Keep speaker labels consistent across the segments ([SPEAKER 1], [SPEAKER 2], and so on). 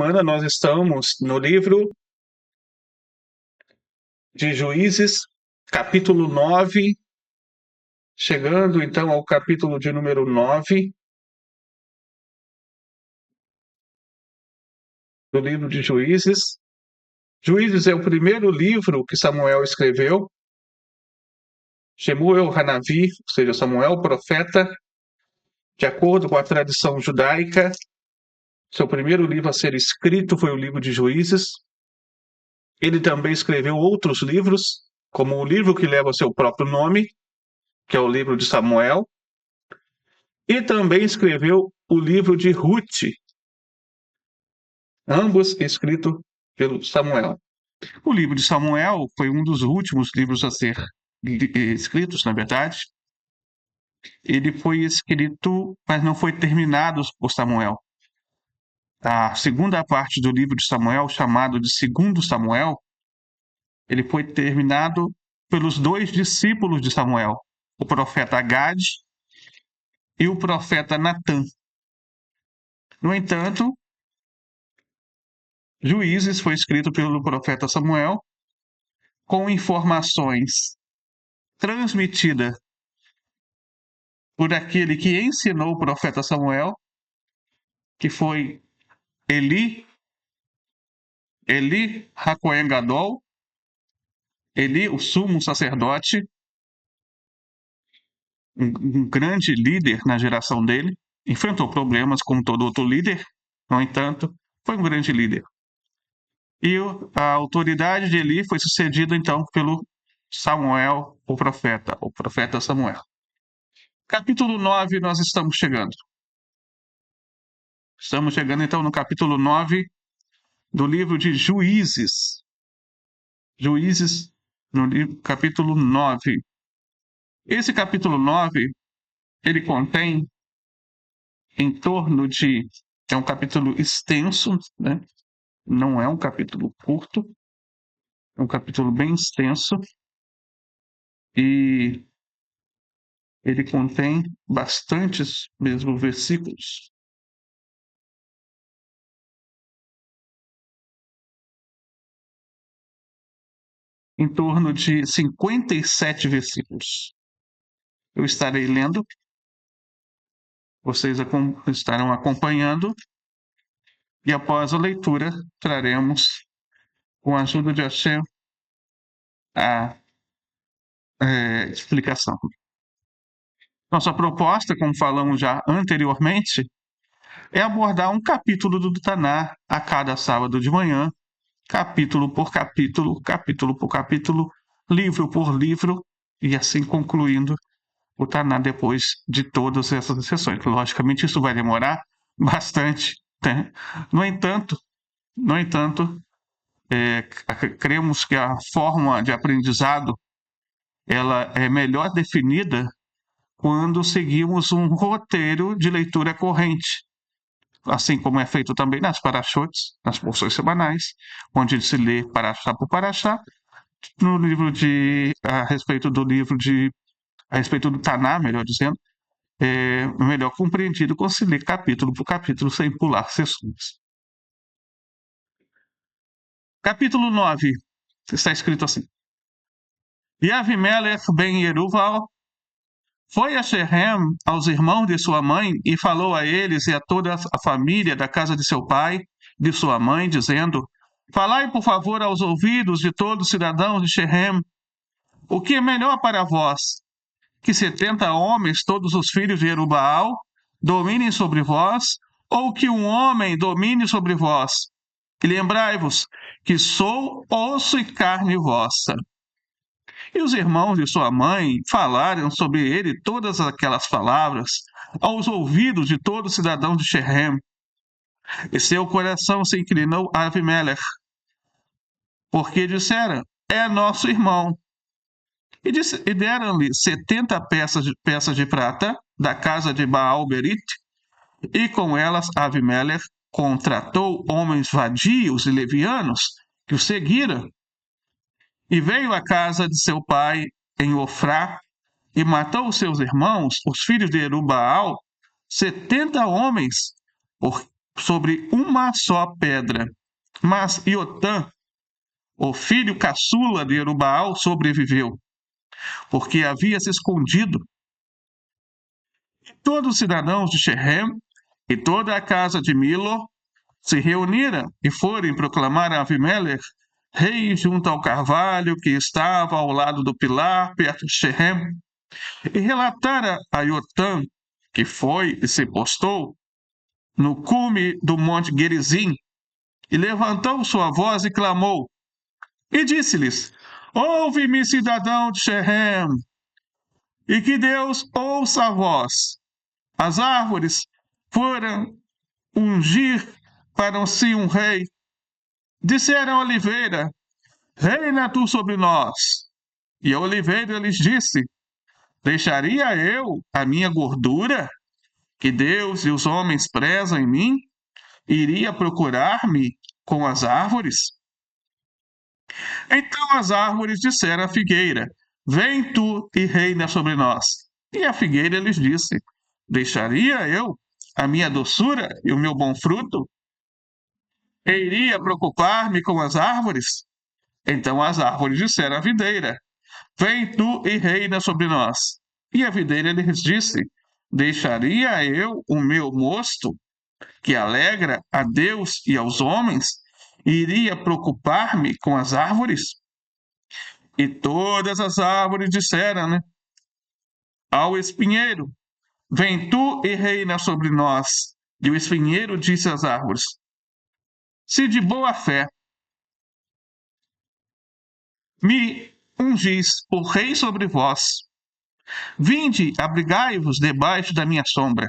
[SPEAKER 1] semana nós estamos no livro de Juízes, capítulo 9, chegando então ao capítulo de número 9 do livro de Juízes. Juízes é o primeiro livro que Samuel escreveu. Shemuel Hanavi, ou seja, Samuel, profeta, de acordo com a tradição judaica, seu primeiro livro a ser escrito foi o livro de Juízes. Ele também escreveu outros livros, como o livro que leva o seu próprio nome, que é o livro de Samuel, e também escreveu o livro de Ruth, ambos escritos pelo Samuel. O livro de Samuel foi um dos últimos livros a ser escritos, na verdade. Ele foi escrito, mas não foi terminado por Samuel. A segunda parte do livro de Samuel, chamado de 2 Samuel, ele foi terminado pelos 2 discípulos de Samuel, o profeta Gad e o profeta Natã. No entanto, Juízes foi escrito pelo profeta Samuel com informações transmitidas por aquele que ensinou o profeta Samuel, que foi Eli HaKohen Gadol, Eli, o sumo sacerdote, um grande líder na geração dele, enfrentou problemas como todo outro líder, no entanto, foi um grande líder. E a autoridade de Eli foi sucedida, então, pelo Samuel, o profeta Samuel. Capítulo 9, nós estamos chegando. Estamos chegando, então, no capítulo 9 do livro de Juízes. Juízes, no livro, capítulo 9. Esse capítulo 9, ele contém em torno de... É um capítulo extenso, né? Não é um capítulo curto. É um capítulo bem extenso. E ele contém bastantes mesmo versículos. Em torno de 57 versículos. Eu estarei lendo, vocês estarão acompanhando, e após a leitura traremos, com a ajuda de Hashem, a explicação. Nossa proposta, como falamos já anteriormente, é abordar um capítulo do Taná a cada sábado de manhã, capítulo por capítulo, capítulo por capítulo, livro por livro, e assim concluindo o Taná depois de todas essas sessões. Logicamente, isso vai demorar bastante, né? No entanto, cremos que a forma de aprendizado ela é melhor definida quando seguimos um roteiro de leitura corrente, assim como é feito também nas parashots, nas porções semanais, onde se lê parashá por parashá, no livro a respeito do Taná, melhor dizendo, é melhor compreendido quando se lê capítulo por capítulo sem pular sessões. Capítulo 9, está escrito assim: E Avimelech ben Yeruval foi a Shechem, aos irmãos de sua mãe, e falou a eles e a toda a família da casa de seu pai, de sua mãe, dizendo: Falai, por favor, aos ouvidos de todos os cidadãos de Shechem, o que é melhor para vós? Que 70 homens, todos os filhos de Jerubaal, dominem sobre vós, ou que um homem domine sobre vós? E lembrai-vos que sou osso e carne vossa. E os irmãos de sua mãe falaram sobre ele todas aquelas palavras aos ouvidos de todos os cidadãos de Shechem. E seu coração se inclinou a Avimelech, porque disseram: é nosso irmão. E deram-lhe 70 peças de prata da casa de Baal-Berit, e com elas Avimelech contratou homens vadios e levianos que o seguiram. E veio à casa de seu pai em Ofrá, e matou os seus irmãos, os filhos de Jerubaal, 70 homens, sobre uma só pedra. Mas Iotã, o filho caçula de Jerubaal, sobreviveu, porque havia se escondido. E todos os cidadãos de Shechem e toda a casa de Milo se reuniram e foram proclamar a Avimelech, rei, junto ao carvalho que estava ao lado do pilar, perto de Shechem, e relataram a Iotã, que foi e se postou no cume do monte Gerizim, e levantou sua voz e clamou, e disse-lhes, ouve-me, cidadão de Shechem, e que Deus ouça a voz. As árvores foram ungir para si um rei. Disseram a oliveira, reina tu sobre nós. E a oliveira lhes disse, deixaria eu a minha gordura, que Deus e os homens prezam em mim? Iria procurar-me com as árvores? Então as árvores disseram à figueira, vem tu e reina sobre nós. E a figueira lhes disse, deixaria eu a minha doçura e o meu bom fruto? E iria preocupar-me com as árvores? Então as árvores disseram à videira, vem tu e reina sobre nós. E a videira lhes disse, deixaria eu o meu mosto, que alegra a Deus e aos homens, e iria preocupar-me com as árvores? E todas as árvores disseram, né, ao espinheiro, vem tu e reina sobre nós. E o espinheiro disse às árvores, se de boa fé me ungis por rei sobre vós, vinde, abrigai-vos debaixo da minha sombra.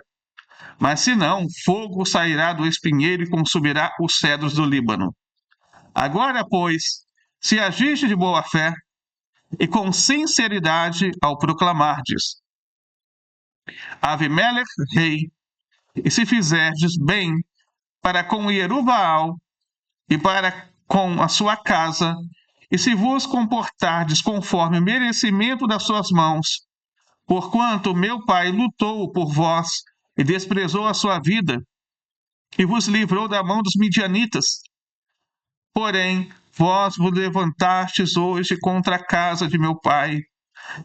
[SPEAKER 1] Mas se não, fogo sairá do espinheiro e consumirá os cedros do Líbano. Agora, pois, se agiste de boa fé e com sinceridade ao proclamardes, Avimelech, rei, e se fizerdes bem para com Jerubaal e para com a sua casa, e se vos comportardes conforme o merecimento das suas mãos, porquanto meu pai lutou por vós e desprezou a sua vida, e vos livrou da mão dos midianitas. Porém, vós vos levantastes hoje contra a casa de meu pai,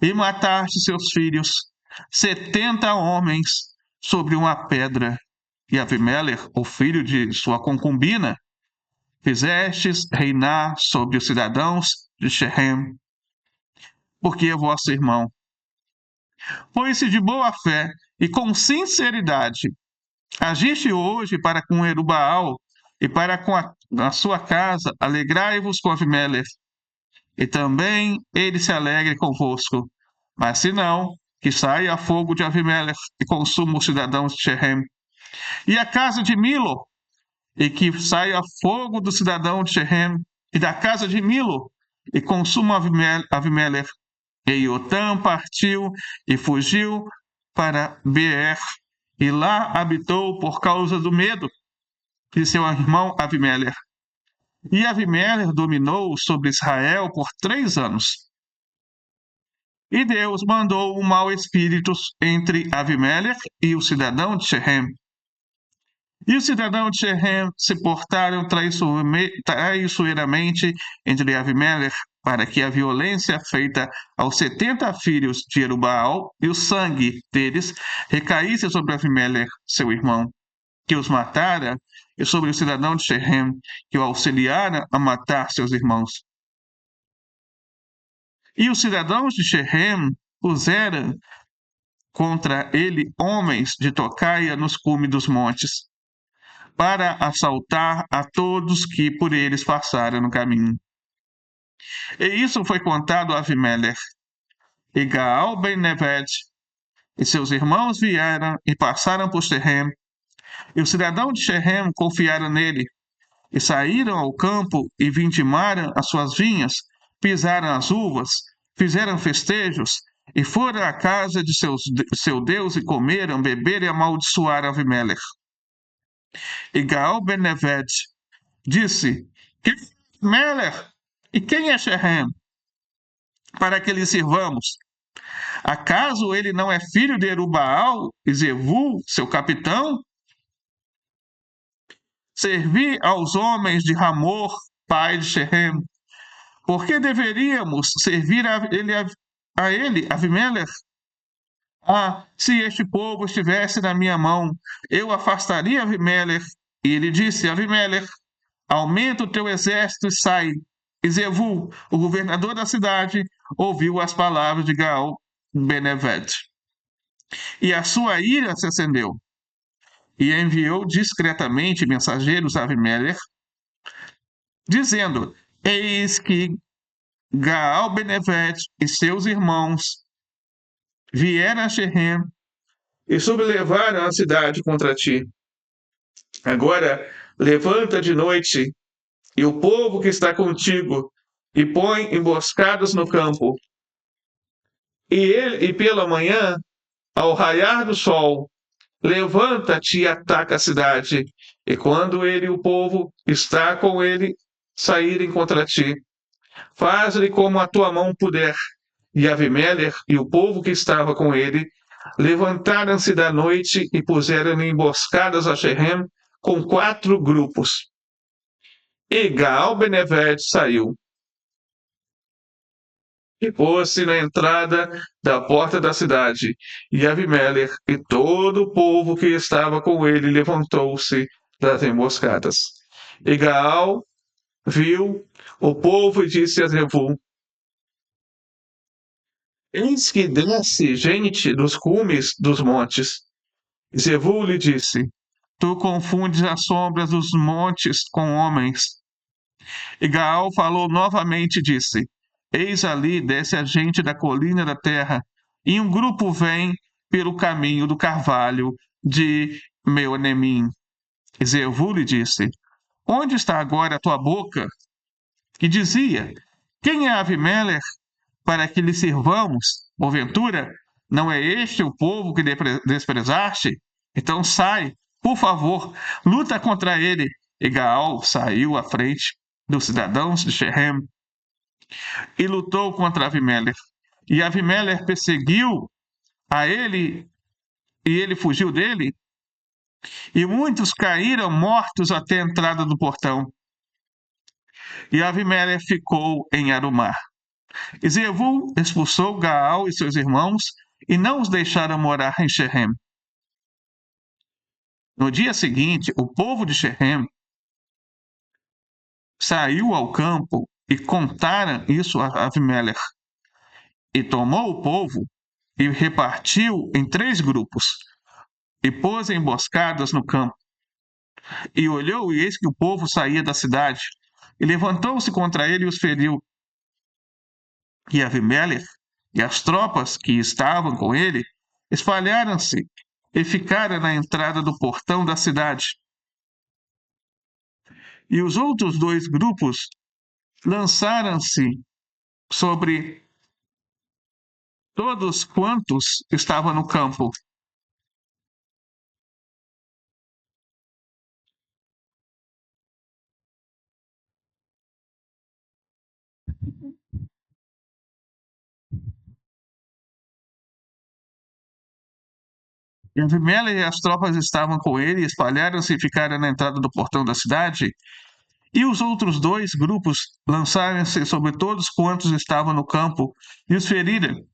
[SPEAKER 1] e matastes seus filhos, 70 homens, sobre uma pedra. E Avimelech, o filho de sua concubina, fizestes reinar sobre os cidadãos de Shechem, porque é vosso irmão. Pois-se de boa fé e com sinceridade, agiste hoje para com Jerubaal e para com a sua casa, alegrai-vos com Avimelech, e também ele se alegre convosco. Mas se não, que saia fogo de Avimelech e consuma os cidadãos de Shechem. E a casa de Milo, e que saia fogo do cidadão de Shechem e da casa de Milo, e consuma Avimelech. E Iotã partiu e fugiu para Beer, e lá habitou por causa do medo de seu irmão Avimelech. E Avimelech dominou sobre Israel por 3 anos. E Deus mandou um mau espírito entre Avimelech e o cidadão de Shechem. E os cidadãos de Shechem se portaram traiçoeiramente entre Avimelech, para que a violência feita aos 70 filhos de Jerubaal e o sangue deles recaísse sobre Avimelech, seu irmão, que os matara, e sobre o cidadão de Shechem, que o auxiliara a matar seus irmãos. E os cidadãos de Shechem puseram contra ele homens de tocaia nos cumes dos montes, para assaltar a todos que por eles passaram no caminho. E isso foi contado a Avimelech. E Gaal ben-Neved e seus irmãos vieram e passaram por Shechem, e os cidadãos de Shechem confiaram nele, e saíram ao campo e vindimaram as suas vinhas, pisaram as uvas, fizeram festejos, e foram à casa de seu Deus e comeram, beberam e amaldiçoaram Avimelech. E Gaal ben-Neved disse, quem é Avimelech? E quem é Shechem? Para que lhe sirvamos. Acaso ele não é filho de Jerubaal e Zevu, seu capitão? servi aos homens de Hamor, pai de Shehem. Por que deveríamos servir a ele, Avimelech? Ah, se este povo estivesse na minha mão, eu afastaria Avimelech. E ele disse: Avimelech, aumenta o teu exército e sai. E Zebul, o governador da cidade, ouviu as palavras de Gaal Beneved. E a sua ira se acendeu. E enviou discretamente mensageiros a Avimelech, dizendo: Eis que Gaal Beneved e seus irmãos vieram a Shehem e sublevaram a cidade contra ti. Agora levanta de noite e o povo que está contigo e põe emboscadas no campo. E pela manhã, ao raiar do sol, levanta-te e ataca a cidade. E quando ele e o povo está com ele saírem contra ti, faz-lhe como a tua mão puder. E Avimelech e o povo que estava com ele levantaram-se da noite e puseram emboscadas a Shehem com 4 grupos. E Gaal Beneved saiu e pôs-se na entrada da porta da cidade. E Avimelech e todo o povo que estava com ele levantou-se das emboscadas. E Gaal viu o povo e disse a Zebul: Eis que desce gente dos cumes dos montes. Zebul lhe disse: Tu confundes as sombras dos montes com homens. E Gaal falou novamente e disse: Eis ali desce a gente da colina da terra, e um grupo vem pelo caminho do carvalho de Meonemim. E Zebul lhe disse: Onde está agora a tua boca? Que dizia: Quem é Avimelech para que lhe sirvamos? Porventura, não é este o povo que desprezaste? Então sai, por favor, luta contra ele. E Gaal saiu à frente dos cidadãos de Shehem e lutou contra Avimelech. E Avimelech perseguiu a ele e ele fugiu dele. E muitos caíram mortos até a entrada do portão. E Avimelech ficou em Arumá. E Zebul expulsou Gaal e seus irmãos e não os deixaram morar em Shehem. No dia seguinte, o povo de Shehem saiu ao campo e contaram isso a Avimelech. E tomou o povo e repartiu em 3 grupos e pôs emboscadas no campo. E olhou e eis que o povo saía da cidade e levantou-se contra ele e os feriu. E Avimelech e as tropas que estavam com ele espalharam-se e ficaram na entrada do portão da cidade. E os outros 2 grupos lançaram-se sobre todos quantos estavam no campo. E Avimelech e as tropas estavam com ele, espalharam-se e ficaram na entrada do portão da cidade. E os outros 2 grupos lançaram-se sobre todos quantos estavam no campo e os feriram.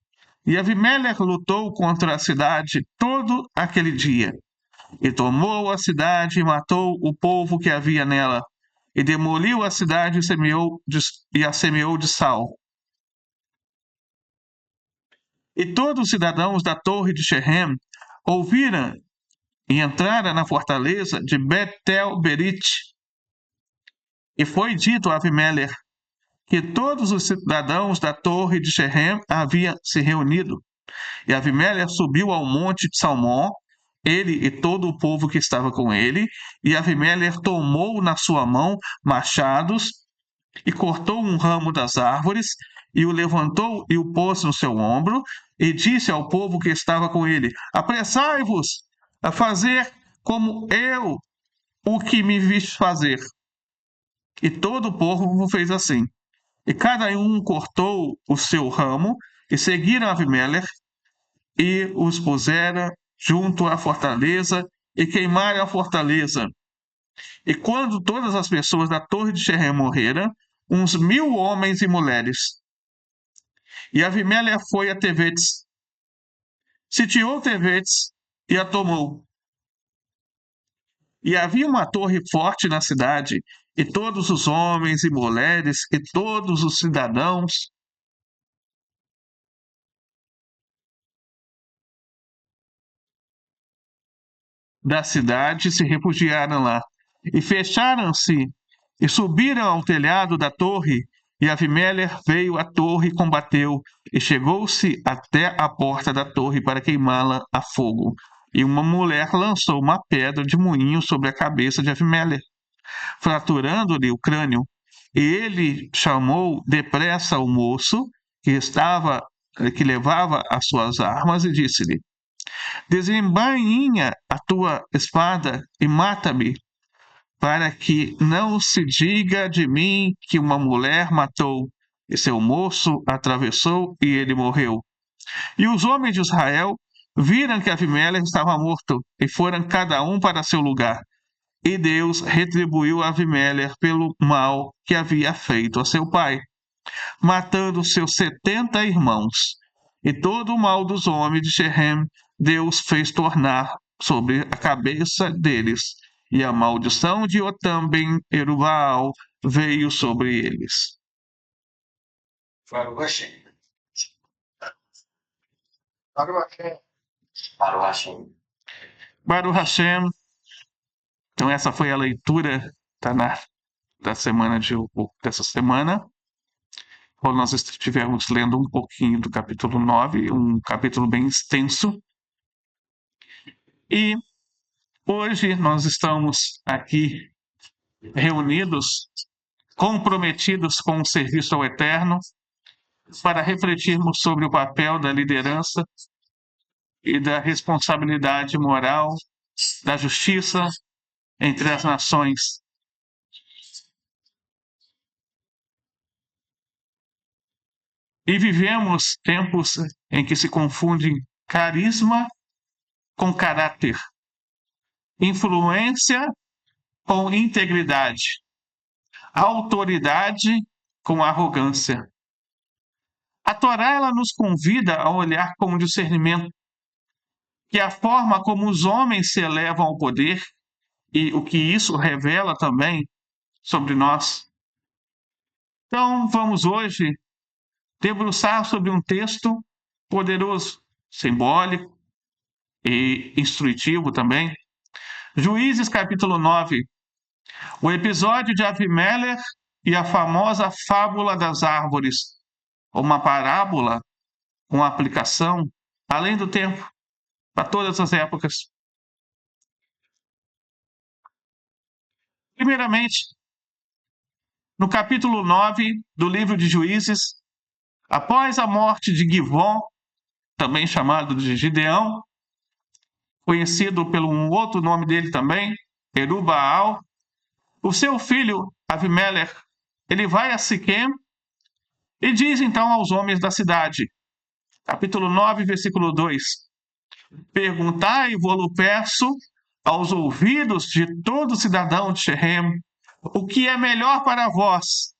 [SPEAKER 1] E Avimelech lutou contra a cidade todo aquele dia. E tomou a cidade e matou o povo que havia nela. E demoliu a cidade e a semeou de sal. E todos os cidadãos da torre de Shehem ouviram e entraram na fortaleza de Betel-Berit. E foi dito a Avimelech que todos os cidadãos da torre de Shehem haviam se reunido. E Avimelech subiu ao monte de Salmão, ele e todo o povo que estava com ele, e Avimelech tomou na sua mão machados e cortou um ramo das árvores e o levantou e o pôs no seu ombro e disse ao povo que estava com ele: Apressai-vos a fazer como eu o que me viste fazer. E todo o povo fez assim. E cada um cortou o seu ramo e seguiram Avimelech e os puseram junto à fortaleza e queimaram a fortaleza. E quando todas as pessoas da torre de Xerém morreram, uns 1.000 homens e mulheres. E Avimeleque foi a Tevetes, sitiou Tevetes e a tomou. E havia uma torre forte na cidade, e todos os homens e mulheres e todos os cidadãos da cidade se refugiaram lá. E fecharam-se e subiram ao telhado da torre. E Avimeleque veio à torre e combateu, e chegou-se até a porta da torre para queimá-la a fogo. E uma mulher lançou uma pedra de moinho sobre a cabeça de Avimeleque, fraturando-lhe o crânio. E ele chamou depressa o moço que levava as suas armas e disse-lhe: desembainha a tua espada e mata-me, para que não se diga de mim que uma mulher matou. E seu moço atravessou e ele morreu. E os homens de Israel viram que Avimeleque estava morto e foram cada um para seu lugar. E Deus retribuiu a Avimeleque pelo mal que havia feito a seu pai, matando seus 70 irmãos. E todo o mal dos homens de Shechem, Deus fez tornar sobre a cabeça deles. E a maldição de Otam ben Erubaal veio sobre eles.
[SPEAKER 2] Baruch Hashem.
[SPEAKER 1] Baruch Hashem. Então essa foi a leitura da semana dessa semana. Quando nós estivemos lendo um pouquinho do capítulo 9, um capítulo bem extenso. E hoje nós estamos aqui reunidos, comprometidos com o serviço ao Eterno, para refletirmos sobre o papel da liderança e da responsabilidade moral, da justiça entre as nações. E vivemos tempos em que se confundem carisma com caráter, influência com integridade, autoridade com arrogância. A Torá ela nos convida a olhar com discernimento que a forma como os homens se elevam ao poder e o que isso revela também sobre nós. Então, vamos hoje debruçar sobre um texto poderoso, simbólico e instrutivo também. Juízes capítulo 9, o episódio de Avimeleque e a famosa fábula das árvores, uma parábola com aplicação além do tempo, para todas as épocas. Primeiramente, no capítulo 9 do livro de Juízes, após a morte de Givon, também chamado de Gideão, conhecido pelo um outro nome dele também, Erubaal, o seu filho Avimeleque, ele vai a Siquém e diz então aos homens da cidade, capítulo 9, versículo 2, perguntai-vos-lo peço aos ouvidos de todo cidadão de Shechem, o que é melhor para vós,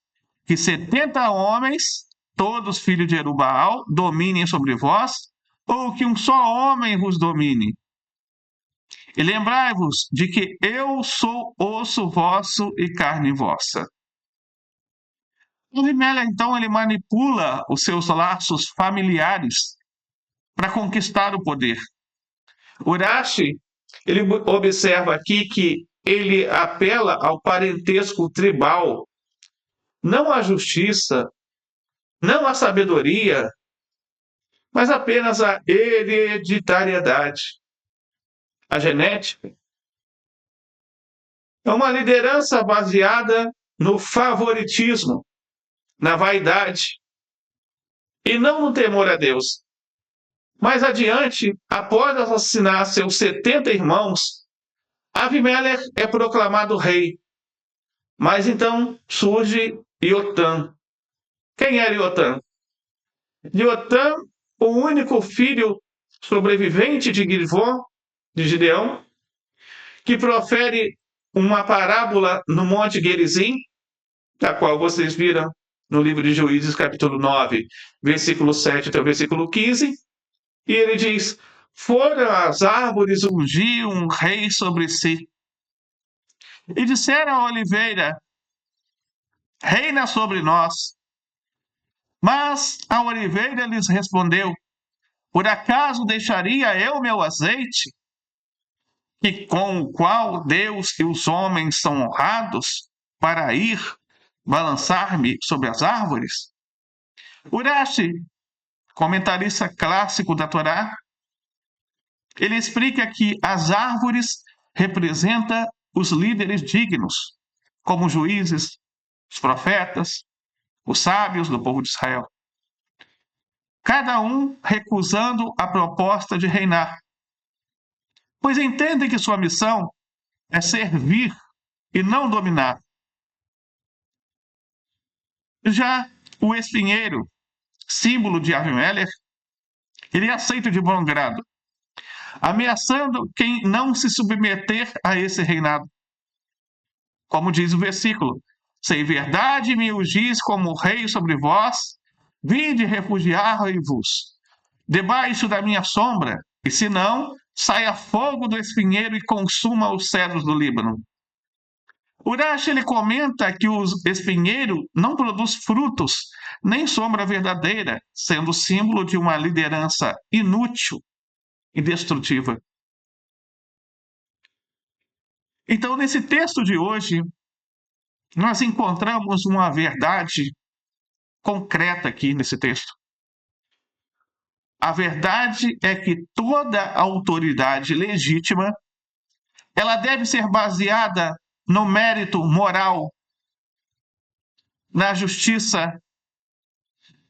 [SPEAKER 1] que 70 homens, todos filhos de Erubaal, dominem sobre vós, ou que um só homem vos domine? E lembrai-vos de que eu sou osso vosso e carne vossa. Avimeleque, então, ele manipula os seus laços familiares para conquistar o poder. Urashi, ele observa aqui que ele apela ao parentesco tribal, não à justiça, não à sabedoria, mas apenas à hereditariedade, a genética. É uma liderança baseada no favoritismo, na vaidade, e não no temor a Deus. Mais adiante, após assassinar seus 70 irmãos, Avimeleque é proclamado rei. Mas então surge Iotam. Quem era Iotam? Iotam, o único filho sobrevivente de Givon, de Gideão, que profere uma parábola no Monte Gerizim, da qual vocês viram no livro de Juízes, capítulo 9, versículo 7 até o versículo 15, e ele diz: foram as árvores ungir um rei sobre si, e disseram à oliveira: reina sobre nós. Mas a oliveira lhes respondeu: por acaso deixaria eu meu azeite, que com o qual Deus e os homens são honrados, para ir balançar-me sobre as árvores? Urashi, comentarista clássico da Torá, ele explica que as árvores representam os líderes dignos, como os juízes, os profetas, os sábios do povo de Israel. Cada um recusando a proposta de reinar, pois entendem que sua missão é servir e não dominar. Já o espinheiro, símbolo de Avimelech, ele é aceito de bom grado, ameaçando quem não se submeter a esse reinado. Como diz o versículo: se em verdade me ungis como rei sobre vós, vinde refugiar-vos debaixo da minha sombra, e se não, saia fogo do espinheiro e consuma os cedros do Líbano. Urashi, ele comenta que o espinheiro não produz frutos, nem sombra verdadeira, sendo símbolo de uma liderança inútil e destrutiva. Então, nesse texto de hoje, nós encontramos uma verdade concreta aqui nesse texto. A verdade é que toda autoridade legítima, ela deve ser baseada no mérito moral, na justiça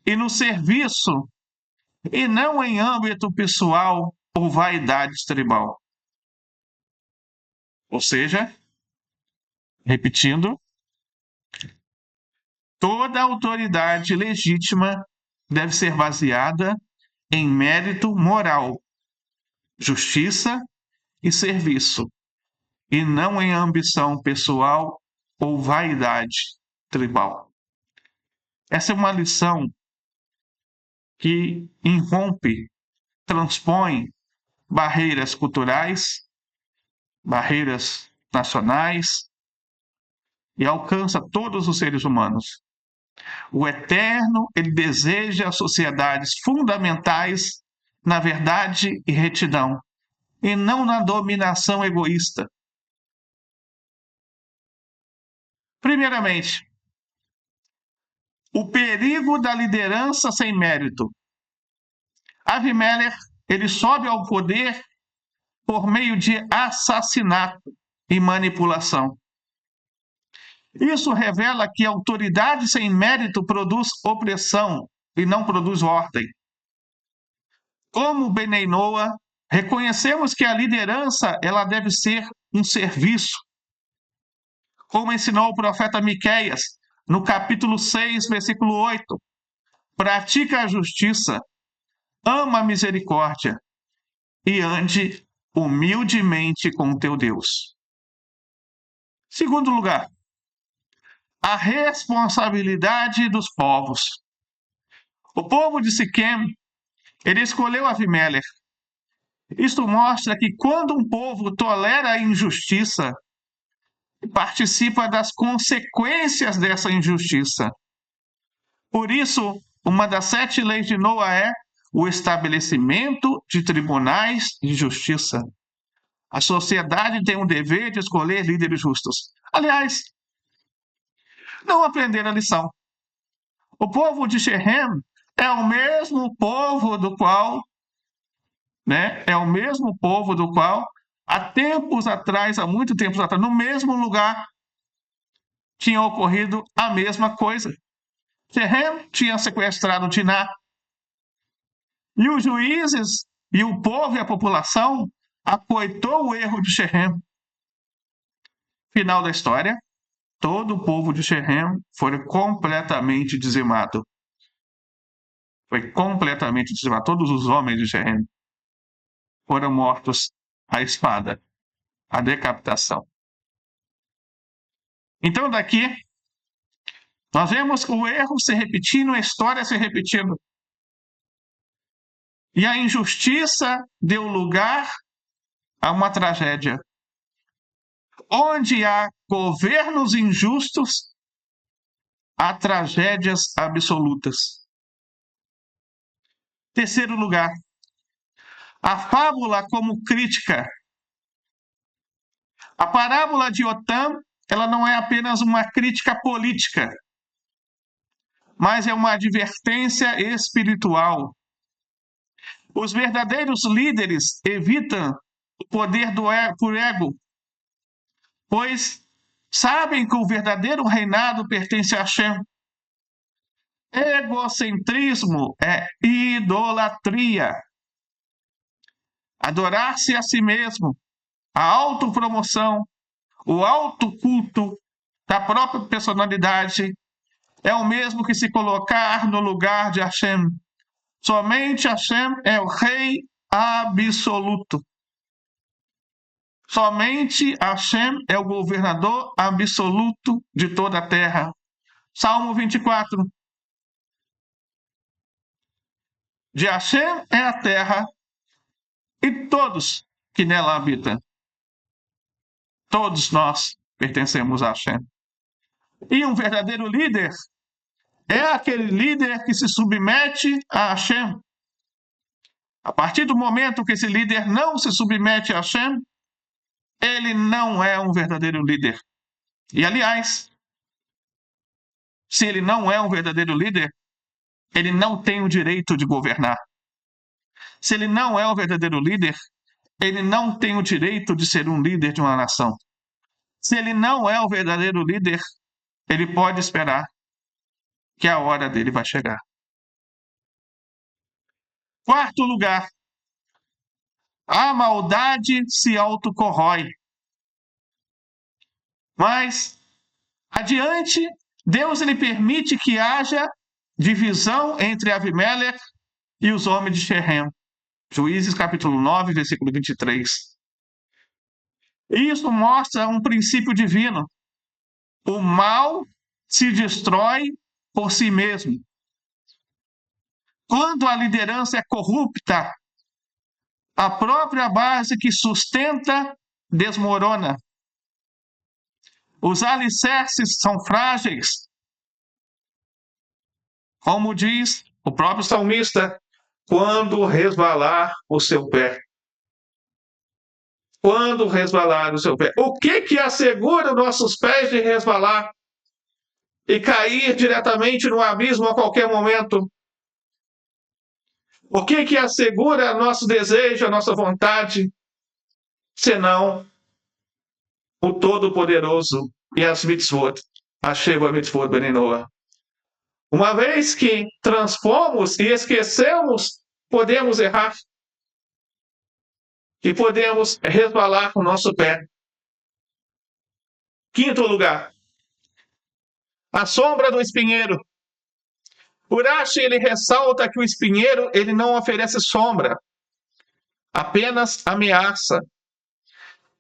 [SPEAKER 1] e no serviço, e não em âmbito pessoal ou vaidade tribal. Ou seja, repetindo, toda autoridade legítima deve ser baseada em mérito moral, justiça e serviço, e não em ambição pessoal ou vaidade tribal. Essa é uma lição que irrompe, transpõe barreiras culturais, barreiras nacionais e alcança todos os seres humanos. O Eterno, ele deseja sociedades fundamentais na verdade e retidão, e não na dominação egoísta. Primeiramente, o perigo da liderança sem mérito. Avimelech, ele sobe ao poder por meio de assassinato e manipulação. Isso revela que a autoridade sem mérito produz opressão e não produz ordem. Como Benei Noa, reconhecemos que a liderança ela deve ser um serviço. Como ensinou o profeta Miqueias, no capítulo 6, versículo 8, pratica a justiça, ama a misericórdia e ande humildemente com o teu Deus. Segundo lugar, a responsabilidade dos povos. O povo de Siquém, ele escolheu Avimelech. Isto mostra que quando um povo tolera a injustiça, participa das consequências dessa injustiça. Por isso, uma das 7 leis de Noa é o estabelecimento de tribunais de justiça. A sociedade tem o dever de escolher líderes justos. Aliás, não aprenderam a lição. O povo de Shechem é o mesmo povo do qual, há tempos atrás, há muito tempo atrás, no mesmo lugar, tinha ocorrido a mesma coisa. Shechem tinha sequestrado Diná. E os juízes, e o povo e a população acoitou o erro de Shechem. Final da história, todo o povo de Shechem foi completamente dizimado. Todos os homens de Shechem foram mortos à espada, à decapitação. Então, daqui, nós vemos o erro se repetindo, a história se repetindo. E a injustiça deu lugar a uma tragédia. Onde há governos injustos, há tragédias absolutas. Terceiro lugar, a fábula como crítica. A parábola de Yotam, ela não é apenas uma crítica política, mas é uma advertência espiritual. Os verdadeiros líderes evitam o poder por ego, pois sabem que o verdadeiro reinado pertence a Hashem. Egocentrismo é idolatria. Adorar-se a si mesmo, a autopromoção, o autoculto da própria personalidade é o mesmo que se colocar no lugar de Hashem. Somente Hashem é o rei absoluto. Somente Hashem é o governador absoluto de toda a terra. Salmo 24. De Hashem é a terra e todos que nela habitam. Todos nós pertencemos a Hashem. E um verdadeiro líder é aquele líder que se submete a Hashem. A partir do momento que esse líder não se submete a Hashem, ele não é um verdadeiro líder. E, aliás, se ele não é um verdadeiro líder, ele não tem o direito de governar. Se ele não é um verdadeiro líder, ele não tem o direito de ser um líder de uma nação. Se ele não é o verdadeiro líder, ele pode esperar que a hora dele vai chegar. Quarto lugar, a maldade se autocorrói. Mas, adiante, Deus ele permite que haja divisão entre Avimelech e os homens de Shehem. Juízes capítulo 9, versículo 23. Isso mostra um princípio divino. O mal se destrói por si mesmo. Quando a liderança é corrupta, a própria base que sustenta desmorona. Os alicerces são frágeis. Como diz o próprio salmista, quando resvalar o seu pé. Quando resvalar o seu pé. O que assegura nossos pés de resvalar e cair diretamente no abismo a qualquer momento? O que assegura nosso desejo, a nossa vontade, senão o Todo-Poderoso e as mitzvot, a Sheva Mitzvot Beninoah. Uma vez que transpomos e esquecemos, podemos errar. E podemos resvalar com o nosso pé. Quinto lugar, a sombra do espinheiro. Urashi, ele ressalta que o espinheiro ele não oferece sombra, apenas ameaça.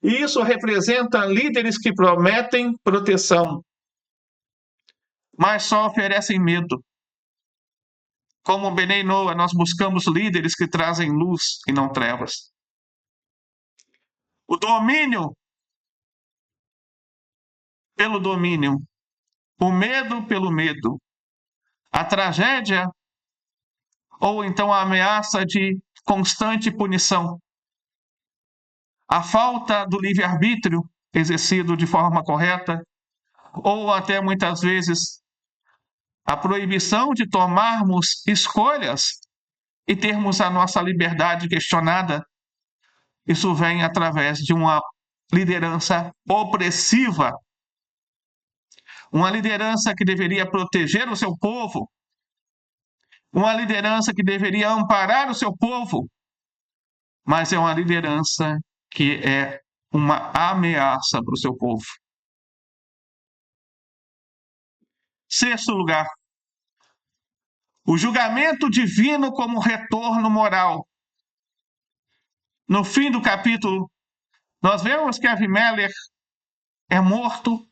[SPEAKER 1] Isso representa líderes que prometem proteção, mas só oferecem medo. Como Benei Noah, nós buscamos líderes que trazem luz e não trevas. O domínio pelo domínio, o medo pelo medo, a tragédia ou então a ameaça de constante punição, a falta do livre-arbítrio exercido de forma correta, ou até muitas vezes a proibição de tomarmos escolhas e termos a nossa liberdade questionada. Isso vem através de uma liderança opressiva, uma liderança que deveria proteger o seu povo, uma liderança que deveria amparar o seu povo, mas é uma liderança que é uma ameaça para o seu povo. Sexto lugar, o julgamento divino como retorno moral. No fim do capítulo, nós vemos que Avimelech é morto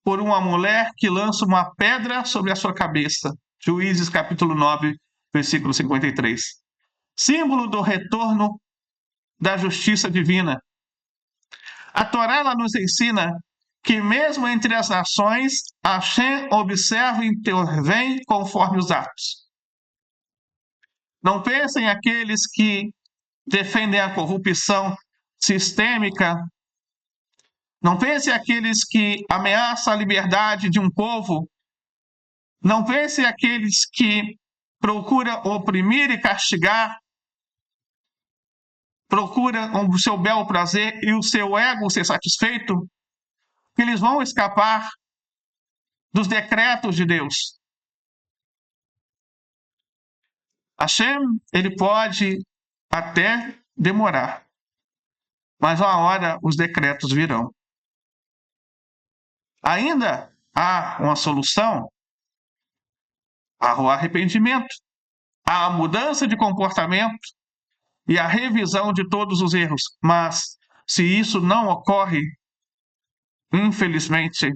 [SPEAKER 1] por uma mulher que lança uma pedra sobre a sua cabeça. Juízes capítulo 9, versículo 53. Símbolo do retorno da justiça divina. A Torá ela nos ensina que mesmo entre as nações, Hashem observa e intervém conforme os atos. Não pensem aqueles que defendem a corrupção sistêmica. Não pensem aqueles que ameaçam a liberdade de um povo. Não pensem aqueles que procuram oprimir e castigar, procuram o seu bel prazer e o seu ego ser satisfeito, que eles vão escapar dos decretos de Deus. Hashem, ele pode até demorar, mas uma hora os decretos virão. Ainda há uma solução, há o arrependimento, há a mudança de comportamento e a revisão de todos os erros. Mas, se isso não ocorre, infelizmente,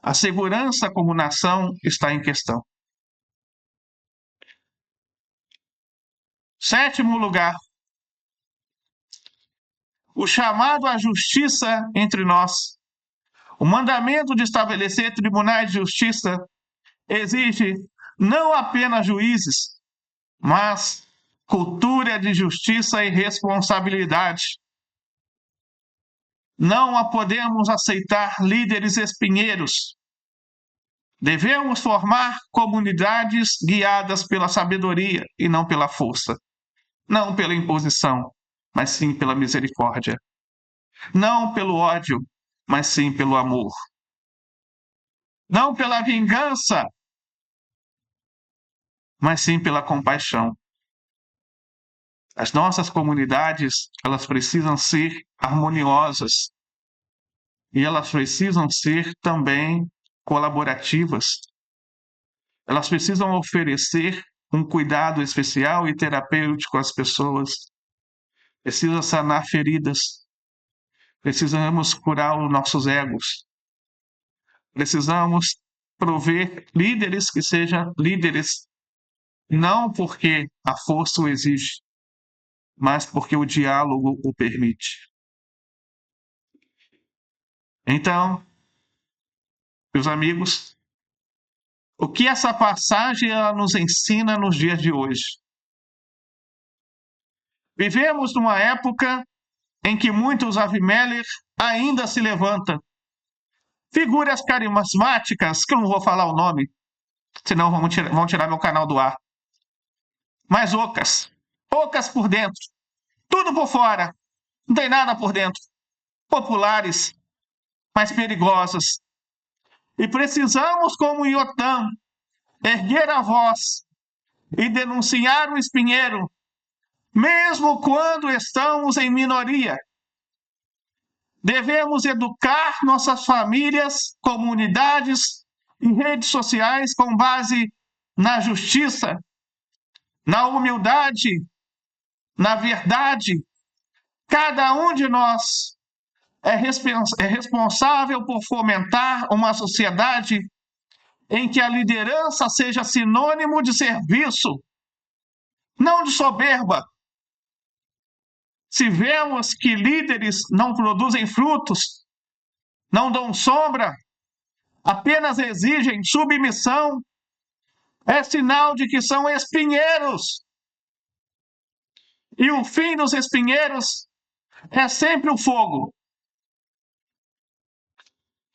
[SPEAKER 1] a segurança como nação está em questão. Sétimo lugar, o chamado à justiça entre nós. O mandamento de estabelecer tribunais de justiça exige não apenas juízes, mas cultura de justiça e responsabilidade. Não a podemos aceitar líderes espinheiros. Devemos formar comunidades guiadas pela sabedoria e não pela força. Não pela imposição, mas sim pela misericórdia. Não pelo ódio, mas sim pelo amor. Não pela vingança, mas sim pela compaixão. As nossas comunidades, elas precisam ser harmoniosas e elas precisam ser também colaborativas. Elas precisam oferecer um cuidado especial e terapêutico às pessoas. Precisam sanar feridas. Precisamos curar os nossos egos. Precisamos prover líderes que sejam líderes não porque a força o exige, mas porque o diálogo o permite. Então, meus amigos, o que essa passagem ela nos ensina nos dias de hoje? Vivemos numa época em que muitos Avimelech ainda se levantam. Figuras carismáticas, que eu não vou falar o nome, senão vão tirar meu canal do ar. Mas ocas por dentro, tudo por fora, não tem nada por dentro. Populares, mas perigosas. E precisamos, como Yotam, erguer a voz e denunciar o espinheiro, mesmo quando estamos em minoria. Devemos educar nossas famílias, comunidades e redes sociais com base na justiça, na humildade, na verdade. Cada um de nós é responsável por fomentar uma sociedade em que a liderança seja sinônimo de serviço, não de soberba. Se vemos que líderes não produzem frutos, não dão sombra, apenas exigem submissão, é sinal de que são espinheiros. E o fim dos espinheiros é sempre o fogo.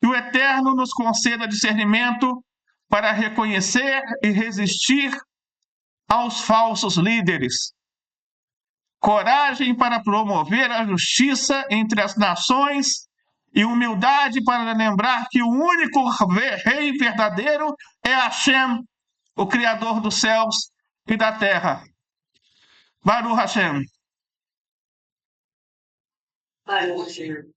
[SPEAKER 1] Que o Eterno nos conceda discernimento para reconhecer e resistir aos falsos líderes. Coragem para promover a justiça entre as nações e humildade para lembrar que o único rei verdadeiro é Hashem, o Criador dos céus e da terra. Baruch Hashem.
[SPEAKER 2] Baruch Hashem.